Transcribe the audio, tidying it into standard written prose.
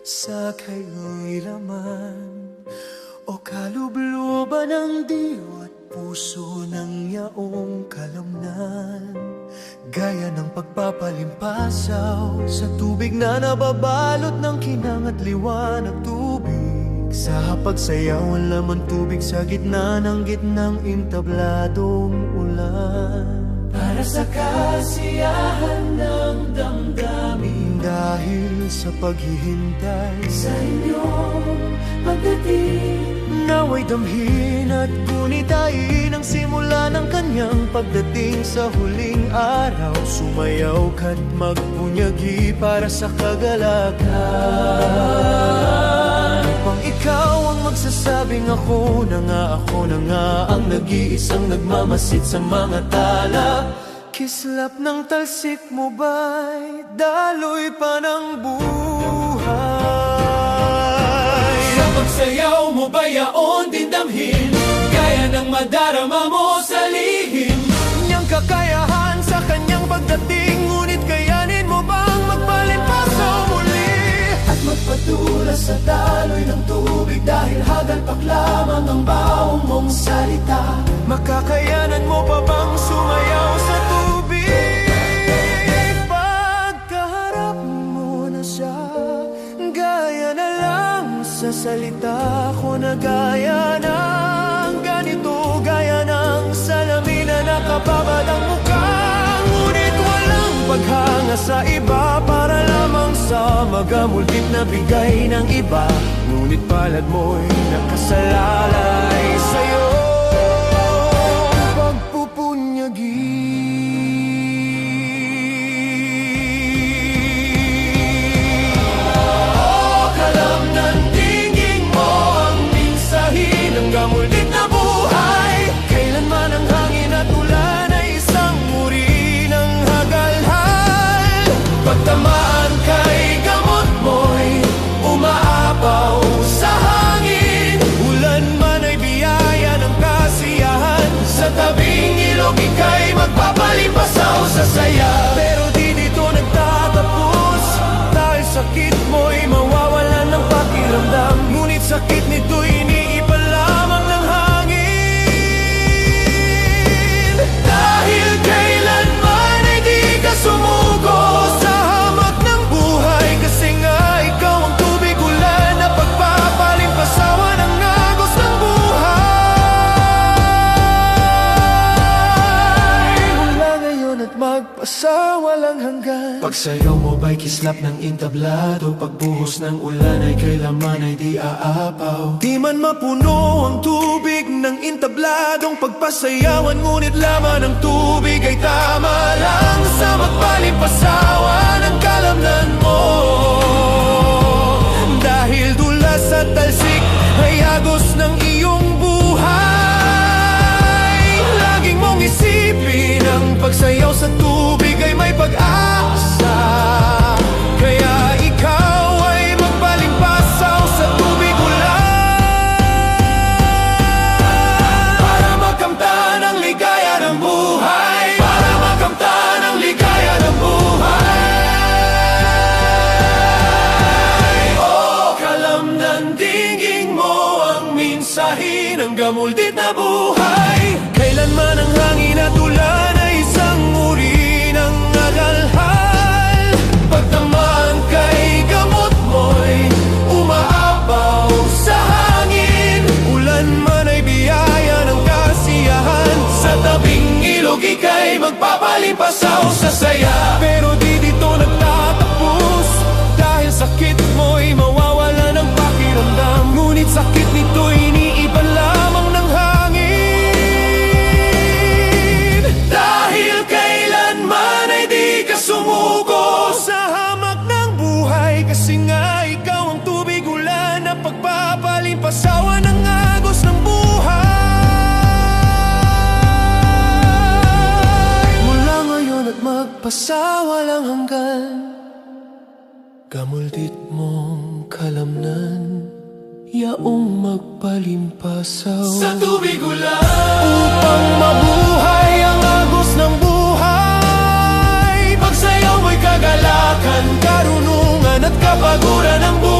sa kayo'y laman o kalubluban ng diwa at puso ng yaong kalamnan. Gaya ng pagpapalimpasaw sa tubig na nababalot ng kinang at liwanag tubig. Sa hapagsayaw ang laman tubig sa gitna ng gitnang intabladong ulan. Para sa kasiyahan ng damdamin, dahil sa paghihintay sa inyong pagdating, naway damhin at gunitain ang simula ng kanyang pagdating sa huling araw. Sumayaw ka't magpunyagi para sa kagalakan. Upang ikaw ang magsasabing ako na nga ang nag-iisang nagmamasid sa mga tala. Kislap ng talsik mo ba'y daloy pa ng buhay? Sa pagsayaw mo ba yaon din damhin, gaya ng madarama mo sa lihim? Niyang kakayahan sa kanyang pagdating, ngunit kayanin mo bang magpalimpasaw muli? At magpatulas sa daloy ng tubig, dahil hagalpak lamang ang bawang mong salita. Makakayanan mo pa bang sumayaw sa tubig? Pagkaharap mo na siya, gaya na lang sa salita ko na gaya ng ganito, gaya ng salamin na nakababad ang mukha. Ngunit walang paghanga sa iba, para lamang sa magamultip na bigay ng iba. Ngunit palad mo'y nakasalalay sa'yo. Gamulit na buhay, kailanman ang hangin at ulan ay isang uri ng hagalhal. pagtamaan kay gamot mo'y umaapaw sa hangin. Ulan man ay biyaya ng kasiyahan, Sa tabing ilog ika'y magpapalimpasaw sa saya. pero di dito nagtatapos, dahil sakit mo'y mawawalan ng pakiramdam. Ngunit sakit nito'y iniipan lamang ng hangin. Dahil kailanman ay di ka sumuko Sa hamak ng buhay, kasi nga ikaw ang tubig ulan na pagpapalimpasawan ng agos ng buhay. Mula ngayon at magpasawalang hanggan. Pagsayaw mo ba'y kislap ng intablado, pagbuhos ng ulan ay kailanman ay di aapaw. Di man mapuno ang tubig ng intabladong pagpasayawan, ngunit laman ng tubig ay tama lang sa magpalimpasawan ng kalamnan mo. Dahil dulas at talsik ay agos ng iyong buhay. Laging mong isipin ang pagsayaw sa tubig ay may pag-asa. Kaya ikaw ay magpalimpasaw sa tubig ulan, Para makamtan ang ligaya ng buhay, para makamtan ang ligaya ng buhay. Oh, kalamnan dinging mo ang minsahin ng gamuldit na buhay. kailanman ang hangin at ulan ay isang uri ng agalhal. Pagtamaan kay gamot mo'y umaapaw sa hangin. Ulan man ay biyaya ng kasiyahan, Sa tabing ilog ika'y magpapalimpasaw sa saya. pero di dito nagtatapos, dahil sakit mo'y mawawala ng pakiramdam. Ngunit sakit nito'y iniiban lamang ng hangin. Dahil kailanman ay di ka sumuko Sa hamak ng buhay, kasi nga ikaw ang tubig ulan na pagpapalimpasawan ng agos ng buhay. Mula ngayon at magpasawalang hanggan, gamuldit mong kalamnan, yaong magpalimpasaw sa tubig ulan. upang mabuhay ang agos ng buhay. Pagsayaw mo'y kagalakan, Karunungan at kapaguran ng buhay.